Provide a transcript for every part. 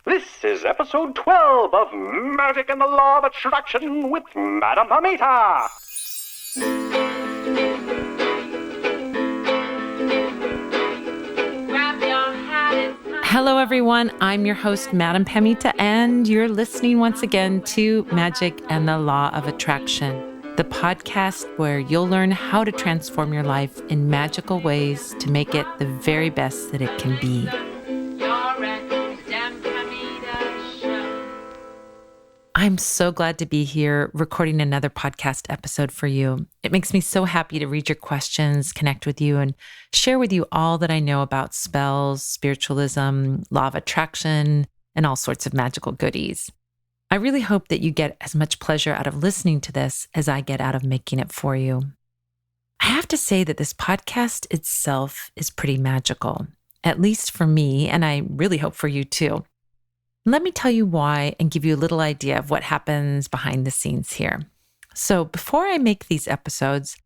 This is episode 12 of Magic and the Law of Attraction with Madam Pamita. Hello, everyone. I'm your host, Madam Pamita, and you're listening once again to Magic and the Law of Attraction, the podcast where you'll learn how to transform your life in magical ways to make it the very best that it can be. I'm so glad to be here recording another podcast episode for you. It makes me so happy to read your questions, connect with you, and share with you all that I know about spells, spiritualism, law of attraction, and all sorts of magical goodies. I really hope that you get as much pleasure out of listening to this as I get out of making it for you. I have to say that this podcast itself is pretty magical, at least for me, and I really hope for you too. Let me tell you why and give you a little idea of what happens behind the scenes here. So before I make these episodes,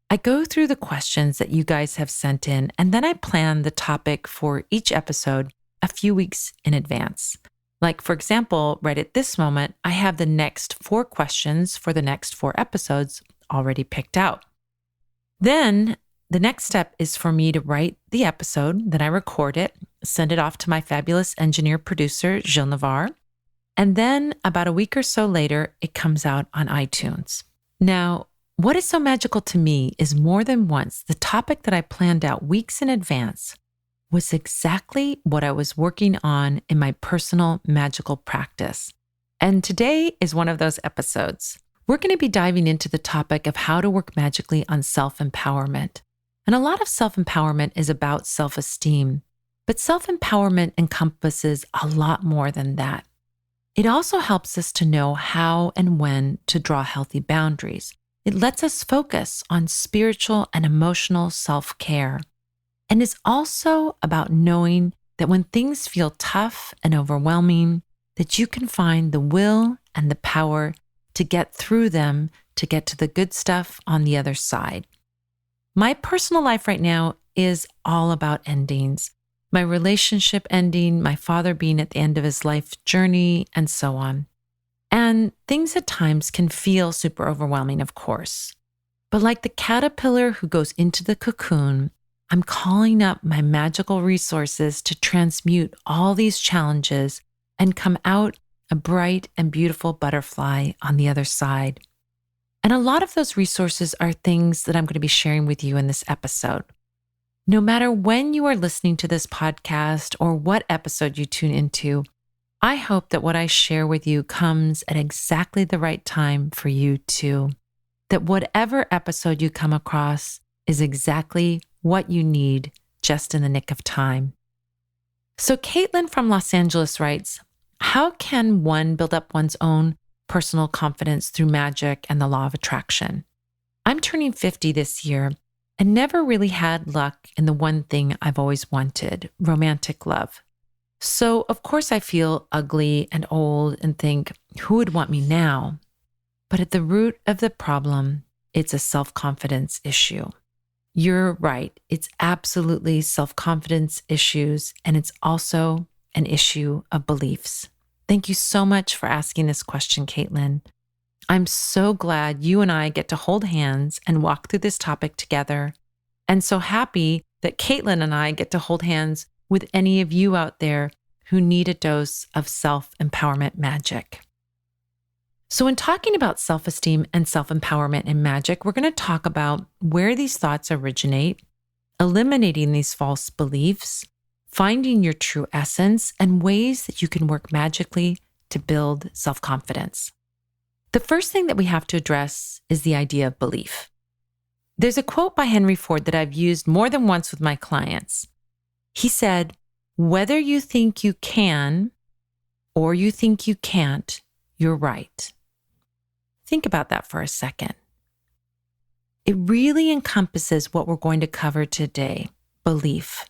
I go through the questions that you guys have sent in, and then I plan the topic for each episode a few weeks in advance. Like, for example, right at this moment, I have the next 4 questions for the next 4 episodes already picked out. Then the next step is for me to write the episode, then I record it, send it off to my fabulous engineer producer, Gilles Navarre, and then about a week or so later, it comes out on iTunes. Now, what is so magical to me is more than once the topic that I planned out weeks in advance was exactly what I was working on in my personal magical practice. And today is one of those episodes. We're going to be diving into the topic of how to work magically on self-empowerment. And a lot of self-empowerment is about self-esteem, but self-empowerment encompasses a lot more than that. It also helps us to know how and when to draw healthy boundaries. It lets us focus on spiritual and emotional self-care. And it's also about knowing that when things feel tough and overwhelming, that you can find the will and the power to get through them, to get to the good stuff on the other side. My personal life right now is all about endings. My relationship ending, my father being at the end of his life journey, and so on. And things at times can feel super overwhelming, of course. But like the caterpillar who goes into the cocoon, I'm calling up my magical resources to transmute all these challenges and come out a bright and beautiful butterfly on the other side. And a lot of those resources are things that I'm going to be sharing with you in this episode. No matter when you are listening to this podcast or what episode you tune into, I hope that what I share with you comes at exactly the right time for you too. That whatever episode you come across is exactly what you need just in the nick of time. So Caitlin from Los Angeles writes, how can one build up one's own personal confidence through magic and the law of attraction? I'm turning 50 this year and never really had luck in the one thing I've always wanted, romantic love. So of course I feel ugly and old and think, who would want me now? But at the root of the problem, it's a self-confidence issue. You're right. It's absolutely self-confidence issues, and it's also an issue of beliefs. Thank you so much for asking this question, Caitlin. I'm so glad you and I get to hold hands and walk through this topic together, and so happy that Caitlin and I get to hold hands with any of you out there who need a dose of self-empowerment magic. So in talking about self-esteem and self-empowerment in magic, we're going to talk about where these thoughts originate, eliminating these false beliefs, finding your true essence, and ways that you can work magically to build self-confidence. The first thing that we have to address is the idea of belief. There's a quote by Henry Ford that I've used more than once with my clients. He said, whether you think you can or you think you can't, you're right. Think about that for a second. It really encompasses what we're going to cover today, belief.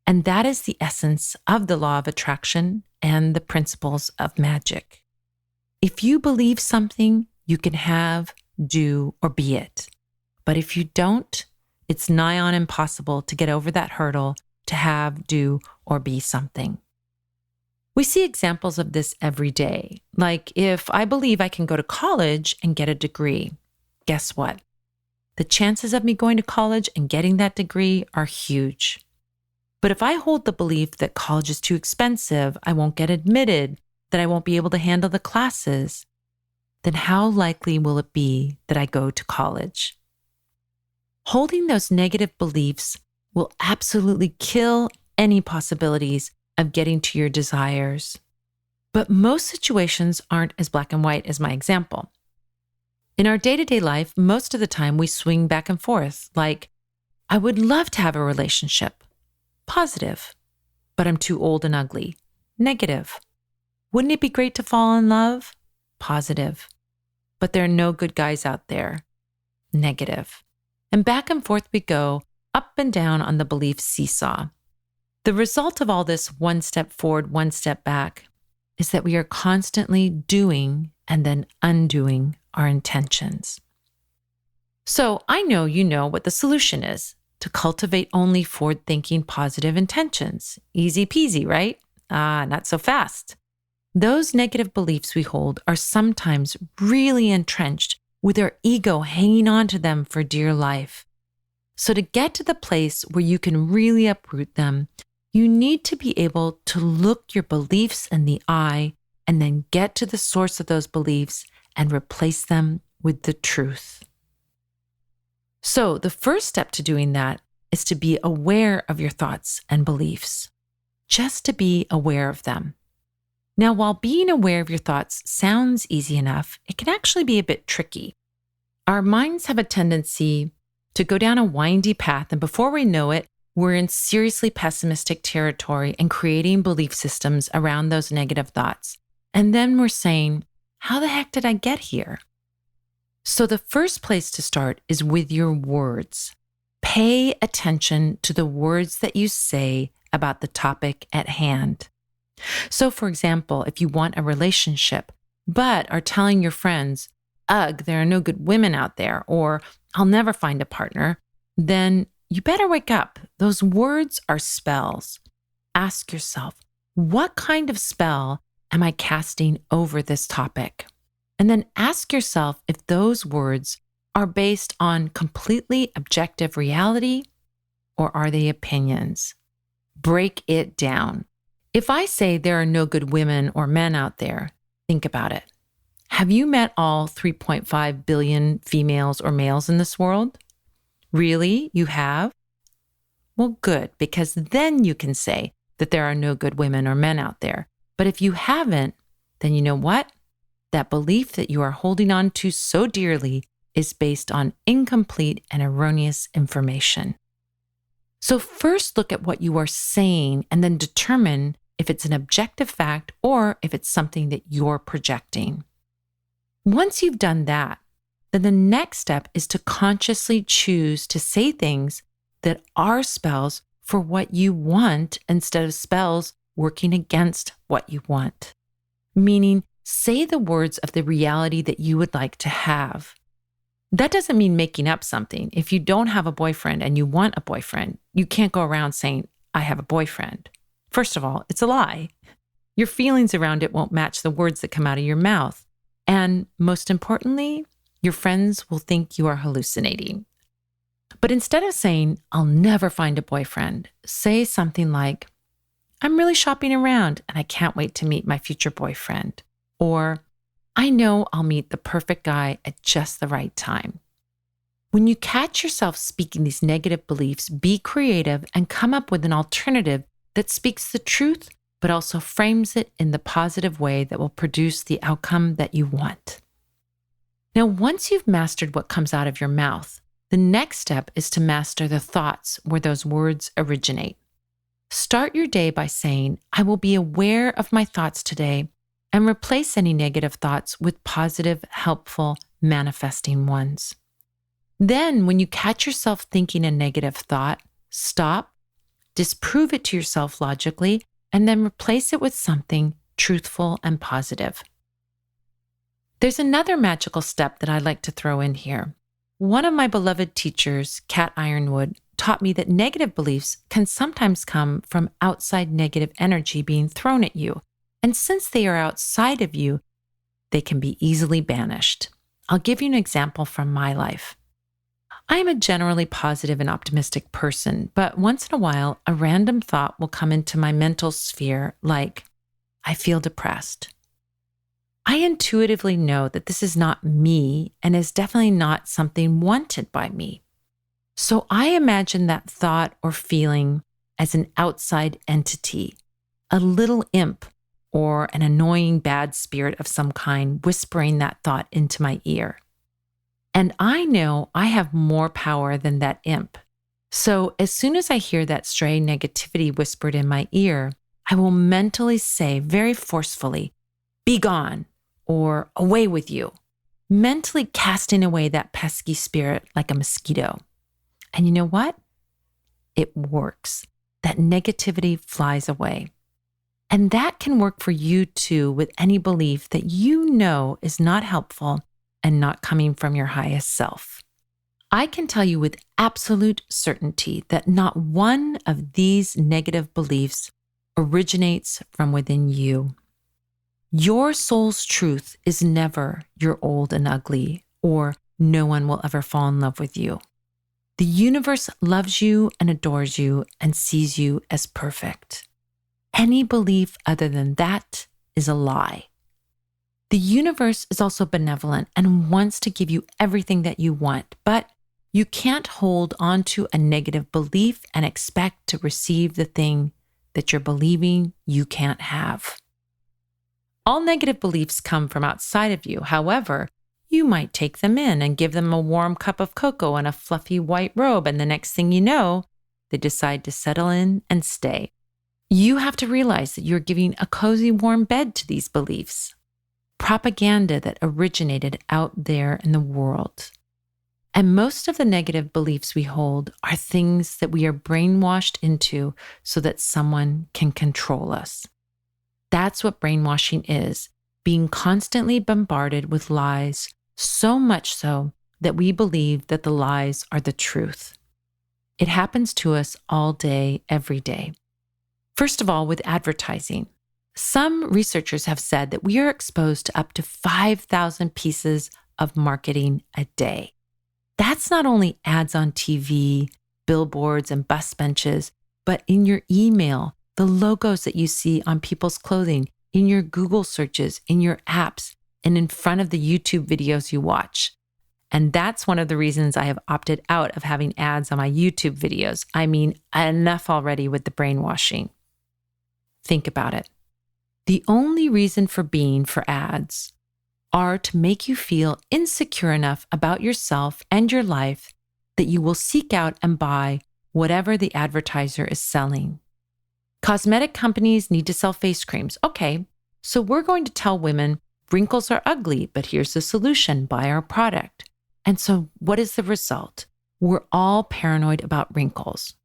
And that is the essence of the law of attraction and the principles of magic. If you believe something, you can have, do, or be it. But if you don't, it's nigh on impossible to get over that hurdle to have, do, or be something. We see examples of this every day. Like if I believe I can go to college and get a degree, guess what? The chances of me going to college and getting that degree are huge. But if I hold the belief that college is too expensive, I won't get admitted, that I won't be able to handle the classes, then how likely will it be that I go to college? Holding those negative beliefs will absolutely kill any possibilities of getting to your desires. But most situations aren't as black and white as my example. In our day-to-day life, most of the time we swing back and forth, like, I would love to have a relationship. Positive. But I'm too old and ugly. Negative. Wouldn't it be great to fall in love? Positive. But there are no good guys out there. Negative. And back and forth we go, up and down on the belief seesaw. The result of all this one step forward, one step back is that we are constantly doing and then undoing our intentions. So I know you know what the solution is: to cultivate only forward-thinking positive intentions. Easy peasy, right? Not so fast. Those negative beliefs we hold are sometimes really entrenched with our ego hanging on to them for dear life. So to get to the place where you can really uproot them, you need to be able to look your beliefs in the eye and then get to the source of those beliefs and replace them with the truth. So the first step to doing that is to be aware of your thoughts and beliefs, just to be aware of them. Now, while being aware of your thoughts sounds easy enough, it can actually be a bit tricky. Our minds have a tendency to go down a windy path, and before we know it, we're in seriously pessimistic territory and creating belief systems around those negative thoughts. And then we're saying, how the heck did I get here? So the first place to start is with your words. Pay attention to the words that you say about the topic at hand. So for example, if you want a relationship, but are telling your friends, ugh, there are no good women out there, or I'll never find a partner, then you better wake up. Those words are spells. Ask yourself, what kind of spell am I casting over this topic? And then ask yourself if those words are based on completely objective reality, or are they opinions? Break it down. If I say there are no good women or men out there, think about it. Have you met all 3.5 billion females or males in this world? Really? You have? Well, good, because then you can say that there are no good women or men out there. But if you haven't, then you know what? That belief that you are holding on to so dearly is based on incomplete and erroneous information. So first look at what you are saying and then determine if it's an objective fact or if it's something that you're projecting. Once you've done that, then the next step is to consciously choose to say things that are spells for what you want instead of spells working against what you want. Meaning, say the words of the reality that you would like to have. That doesn't mean making up something. If you don't have a boyfriend and you want a boyfriend, you can't go around saying, I have a boyfriend. First of all, it's a lie. Your feelings around it won't match the words that come out of your mouth. And most importantly, your friends will think you are hallucinating. But instead of saying, I'll never find a boyfriend, say something like, I'm really shopping around and I can't wait to meet my future boyfriend. Or, I know I'll meet the perfect guy at just the right time. When you catch yourself speaking these negative beliefs, be creative and come up with an alternative that speaks the truth, but also frames it in the positive way that will produce the outcome that you want. Now, once you've mastered what comes out of your mouth, the next step is to master the thoughts where those words originate. Start your day by saying, I will be aware of my thoughts today, and replace any negative thoughts with positive, helpful, manifesting ones. Then, when you catch yourself thinking a negative thought, stop, disprove it to yourself logically, and then replace it with something truthful and positive. There's another magical step that I'd like to throw in here. One of my beloved teachers, Kat Ironwood, taught me that negative beliefs can sometimes come from outside negative energy being thrown at you, And since they are outside of you, they can be easily banished. I'll give you an example from my life. I am a generally positive and optimistic person, but once in a while, a random thought will come into my mental sphere like, I feel depressed. I intuitively know that this is not me and is definitely not something wanted by me. So I imagine that thought or feeling as an outside entity, a little imp or an annoying bad spirit of some kind whispering that thought into my ear. And I know I have more power than that imp. So as soon as I hear that stray negativity whispered in my ear, I will mentally say very forcefully, "Be gone," or "Away with you," mentally casting away that pesky spirit like a mosquito. And you know what? It works. That negativity flies away. And that can work for you too with any belief that you know is not helpful and not coming from your highest self. I can tell you with absolute certainty that not one of these negative beliefs originates from within you. Your soul's truth is never "you're old and ugly" or "no one will ever fall in love with you." The universe loves you and adores you and sees you as perfect. Any belief other than that is a lie. The universe is also benevolent and wants to give you everything that you want, but you can't hold on to a negative belief and expect to receive the thing that you're believing you can't have. All negative beliefs come from outside of you. However, you might take them in and give them a warm cup of cocoa and a fluffy white robe, and the next thing you know, they decide to settle in and stay. You have to realize that you're giving a cozy, warm bed to these beliefs. Propaganda that originated out there in the world. And most of the negative beliefs we hold are things that we are brainwashed into so that someone can control us. That's what brainwashing is, being constantly bombarded with lies, so much so that we believe that the lies are the truth. It happens to us all day, every day. First of all, with advertising. Some researchers have said that we are exposed to up to 5,000 pieces of marketing a day. That's not only ads on TV, billboards, and bus benches, but in your email, the logos that you see on people's clothing, in your Google searches, in your apps, and in front of the YouTube videos you watch. And that's one of the reasons I have opted out of having ads on my YouTube videos. I mean, enough already with the brainwashing. Think about it. The only reason for being for ads are to make you feel insecure enough about yourself and your life that you will seek out and buy whatever the advertiser is selling. Cosmetic companies need to sell face creams. Okay, so we're going to tell women wrinkles are ugly, but here's the solution: buy our product. And so what is the result? We're all paranoid about wrinkles.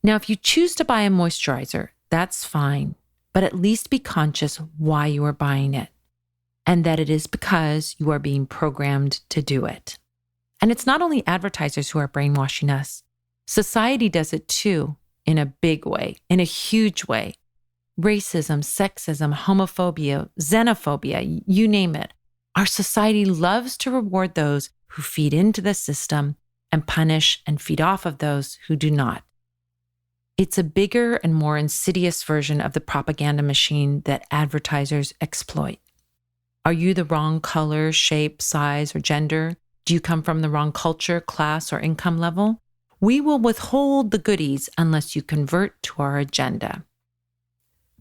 Now, if you choose to buy a moisturizer, that's fine, but at least be conscious why you are buying it and that it is because you are being programmed to do it. And it's not only advertisers who are brainwashing us. Society does it too, in a big way, in a huge way. Racism, sexism, homophobia, xenophobia, you name it. Our society loves to reward those who feed into the system and punish and feed off of those who do not. It's a bigger and more insidious version of the propaganda machine that advertisers exploit. Are you the wrong color, shape, size, or gender? Do you come from the wrong culture, class, or income level? We will withhold the goodies unless you convert to our agenda.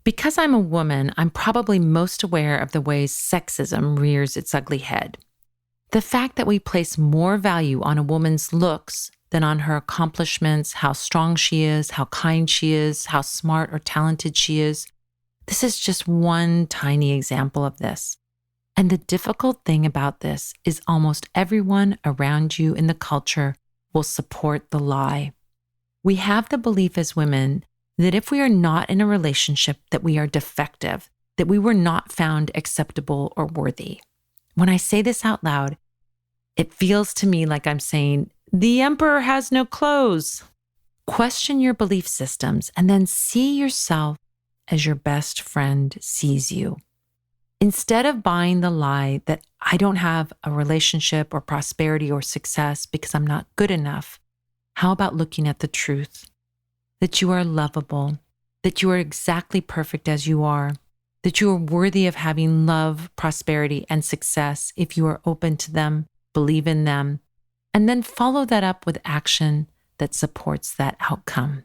Because I'm a woman, I'm probably most aware of the ways sexism rears its ugly head. The fact that we place more value on a woman's looks than on her accomplishments, how strong she is, how kind she is, how smart or talented she is. This is just one tiny example of this. And the difficult thing about this is almost everyone around you in the culture will support the lie. We have the belief as women that if we are not in a relationship, that we are defective, that we were not found acceptable or worthy. When I say this out loud, it feels to me like I'm saying, the emperor has no clothes. Question your belief systems and then see yourself as your best friend sees you. Instead of buying the lie that I don't have a relationship or prosperity or success because I'm not good enough, how about looking at the truth? That you are lovable, that you are exactly perfect as you are, that you are worthy of having love, prosperity, and success if you are open to them, believe in them, and then follow that up with action that supports that outcome.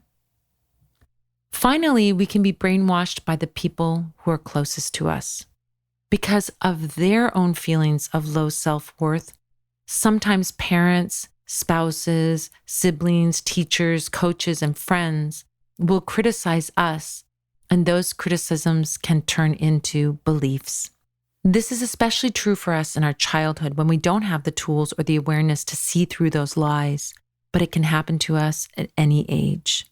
Finally, we can be brainwashed by the people who are closest to us. Because of their own feelings of low self-worth, sometimes parents, spouses, siblings, teachers, coaches, and friends will criticize us, and those criticisms can turn into beliefs. This is especially true for us in our childhood when we don't have the tools or the awareness to see through those lies, but it can happen to us at any age.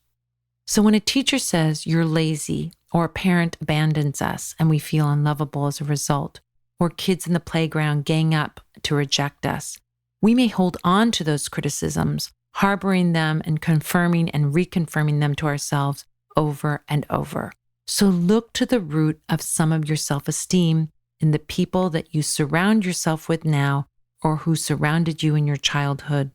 So when a teacher says you're lazy, or a parent abandons us and we feel unlovable as a result, or kids in the playground gang up to reject us, we may hold on to those criticisms, harboring them and confirming and reconfirming them to ourselves over and over. So look to the root of some of your self-esteem in the people that you surround yourself with now or who surrounded you in your childhood.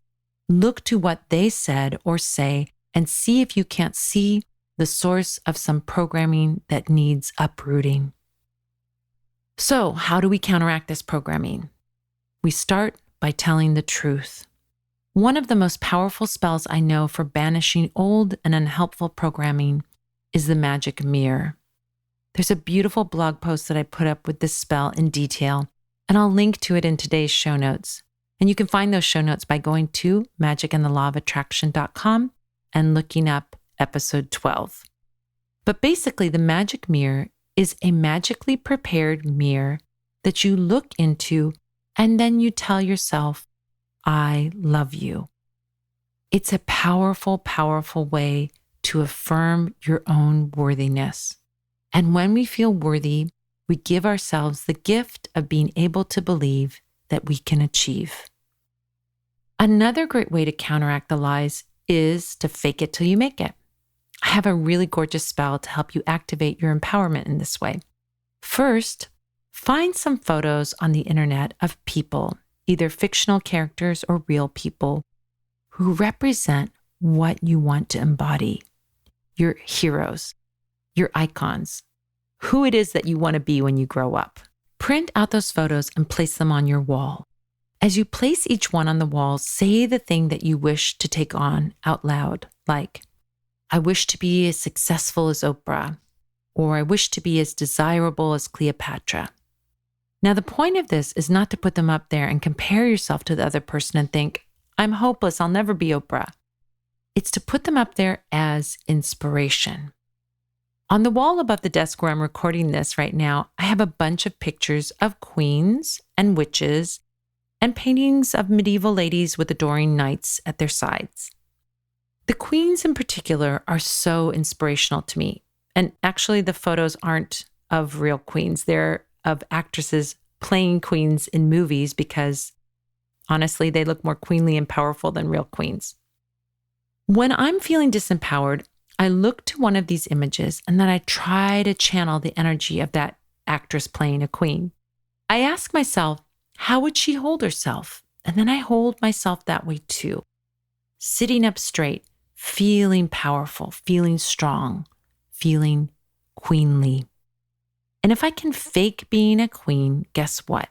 Look to what they said or say and see if you can't see the source of some programming that needs uprooting. So, how do we counteract this programming? We start by telling the truth. One of the most powerful spells I know for banishing old and unhelpful programming is the magic mirror. There's a beautiful blog post that I put up with this spell in detail, and I'll link to it in today's show notes. And you can find those show notes by going to magicandthelawofattraction.com and looking up episode 12. But basically, the magic mirror is a magically prepared mirror that you look into and then you tell yourself, I love you. It's a powerful, powerful way to affirm your own worthiness. And when we feel worthy, we give ourselves the gift of being able to believe that we can achieve. Another great way to counteract the lies is to fake it till you make it. I have a really gorgeous spell to help you activate your empowerment in this way. First, find some photos on the internet of people, either fictional characters or real people, who represent what you want to embody. Your heroes, your icons, who it is that you want to be when you grow up. Print out those photos and place them on your wall. As you place each one on the wall, say the thing that you wish to take on out loud, like, I wish to be as successful as Oprah, or I wish to be as desirable as Cleopatra. Now, the point of this is not to put them up there and compare yourself to the other person and think, I'm hopeless, I'll never be Oprah. It's to put them up there as inspiration. On the wall above the desk where I'm recording this right now, I have a bunch of pictures of queens and witches and paintings of medieval ladies with adoring knights at their sides. The queens in particular are so inspirational to me. And actually, the photos aren't of real queens. They're of actresses playing queens in movies because, honestly, they look more queenly and powerful than real queens. When I'm feeling disempowered, I look to one of these images and then I try to channel the energy of that actress playing a queen. I ask myself, how would she hold herself? And then I hold myself that way too. Sitting up straight, feeling powerful, feeling strong, feeling queenly. And if I can fake being a queen, guess what?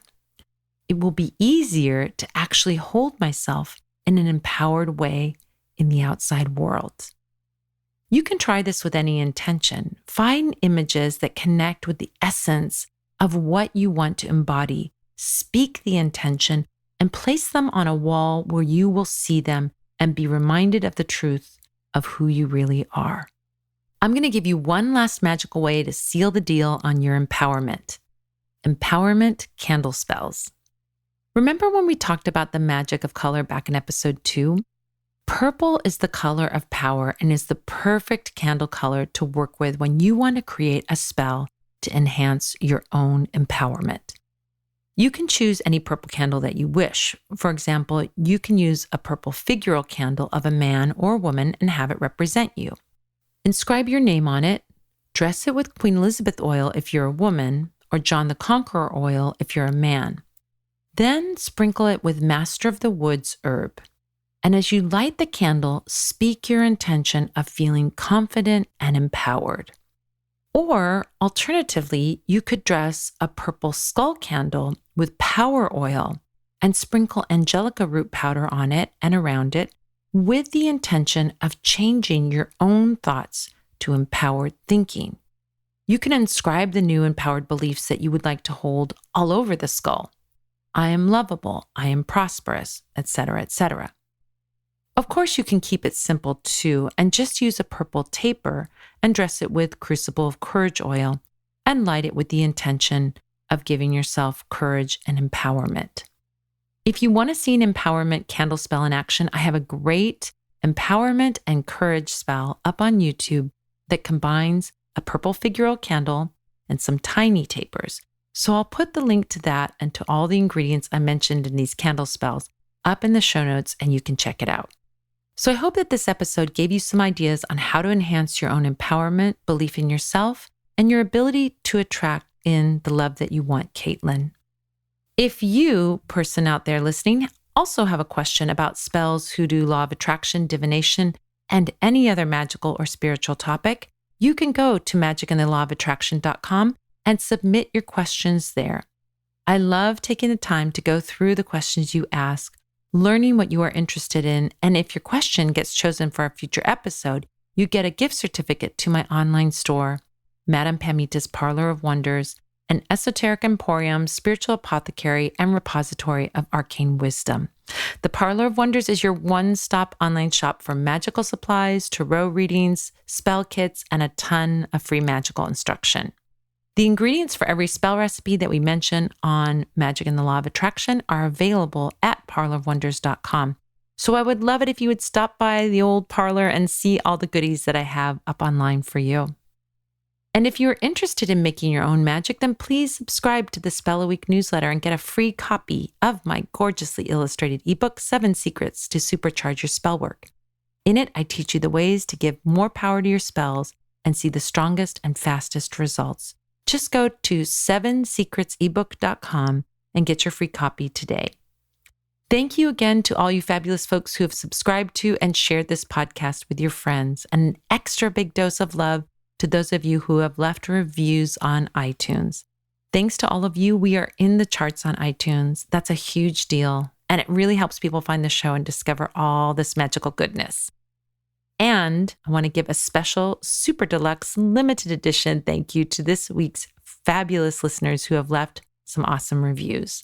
It will be easier to actually hold myself in an empowered way in the outside world. You can try this with any intention. Find images that connect with the essence of what you want to embody. Speak the intention and place them on a wall where you will see them and be reminded of the truth of who you really are. I'm going to give you one last magical way to seal the deal on your empowerment. Empowerment candle spells. Remember when we talked about the magic of color back in episode 2? Purple is the color of power and is the perfect candle color to work with when you want to create a spell to enhance your own empowerment. You can choose any purple candle that you wish. For example, you can use a purple figural candle of a man or woman and have it represent you. Inscribe your name on it, Dress it with Queen Elizabeth oil if you're a woman, or John the Conqueror oil if you're a man. Then sprinkle it with Master of the Woods herb. And as you light the candle, speak your intention of feeling confident and empowered. Or alternatively, you could dress a purple skull candle with power oil and sprinkle angelica root powder on it and around it with the intention of changing your own thoughts to empowered thinking. You can inscribe the new empowered beliefs that you would like to hold all over the skull. I am lovable, I am prosperous, etc., etc. Of course, you can keep it simple too and just use a purple taper and dress it with Crucible of Courage oil and light it with the intention of giving yourself courage and empowerment. If you want to see an empowerment candle spell in action, I have a great empowerment and courage spell up on YouTube that combines a purple figural candle and some tiny tapers. So I'll put the link to that and to all the ingredients I mentioned in these candle spells up in the show notes, and you can check it out. So I hope that this episode gave you some ideas on how to enhance your own empowerment, belief in yourself, and your ability to attract in the love that you want, Caitlin. If you, person out there listening, also have a question about spells, hoodoo, law of attraction, divination, and any other magical or spiritual topic, you can go to magicandthelawofattraction.com and submit your questions there. I love taking the time to go through the questions you ask, learning what you are interested in, and if your question gets chosen for a future episode, you get a gift certificate to my online store, Madame Pamita's Parlor of Wonders, an esoteric emporium, spiritual apothecary, and repository of arcane wisdom. The Parlor of Wonders is your one-stop online shop for magical supplies, tarot readings, spell kits, and a ton of free magical instruction. The ingredients for every spell recipe that we mention on Magic and the Law of Attraction are available at parlorofwonders.com. So I would love it if you would stop by the old parlor and see all the goodies that I have up online for you. And if you're interested in making your own magic, then please subscribe to the Spell a Week newsletter and get a free copy of my gorgeously illustrated ebook, 7 Secrets to Supercharge Your Spellwork. In it, I teach you the ways to give more power to your spells and see the strongest and fastest results. Just go to 7secretsebook.com and get your free copy today. Thank you again to all you fabulous folks who have subscribed to and shared this podcast with your friends. And an extra big dose of love to those of you who have left reviews on iTunes. Thanks to all of you, we are in the charts on iTunes. That's a huge deal, and it really helps people find the show and discover all this magical goodness. And I want to give a special super deluxe limited edition thank you to this week's fabulous listeners who have left some awesome reviews.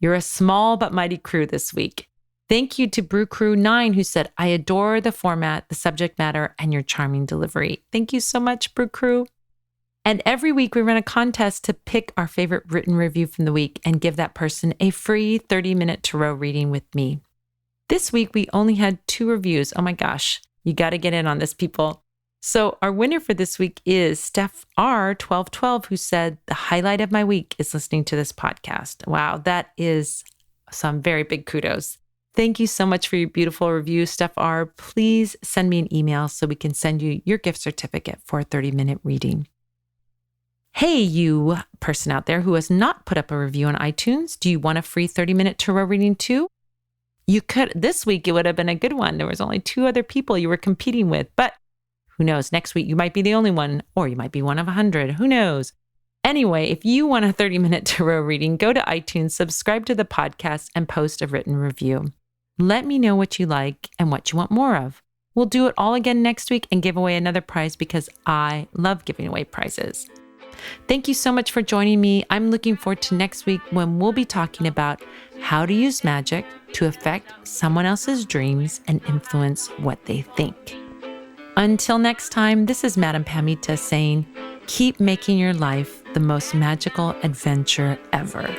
You're a small but mighty crew this week. Thank you to Brew Crew 9 who said, I adore the format, the subject matter, and your charming delivery. Thank you so much, Brew Crew. And every week we run a contest to pick our favorite written review from the week and give that person a free 30-minute tarot reading with me. This week we only had 2 reviews. Oh my gosh, you got to get in on this, people. So our winner for this week is Steph R1212, who said, the highlight of my week is listening to this podcast. Wow, that is some very big kudos. Thank you so much for your beautiful review, Steph R. Please send me an email so we can send you your gift certificate for a 30-minute reading. Hey, you person out there who has not put up a review on iTunes, do you want a free 30-minute tarot reading too? You could. This week, it would have been a good one. There was only 2 other people you were competing with, but who knows? Next week, you might be the only one, or you might be one of 100. Who knows? Anyway, if you want a 30-minute tarot reading, go to iTunes, subscribe to the podcast, and post a written review. Let me know what you like and what you want more of. We'll do it all again next week and give away another prize because I love giving away prizes. Thank you so much for joining me. I'm looking forward to next week when we'll be talking about how to use magic to affect someone else's dreams and influence what they think. Until next time, this is Madame Pamita saying, keep making your life the most magical adventure ever.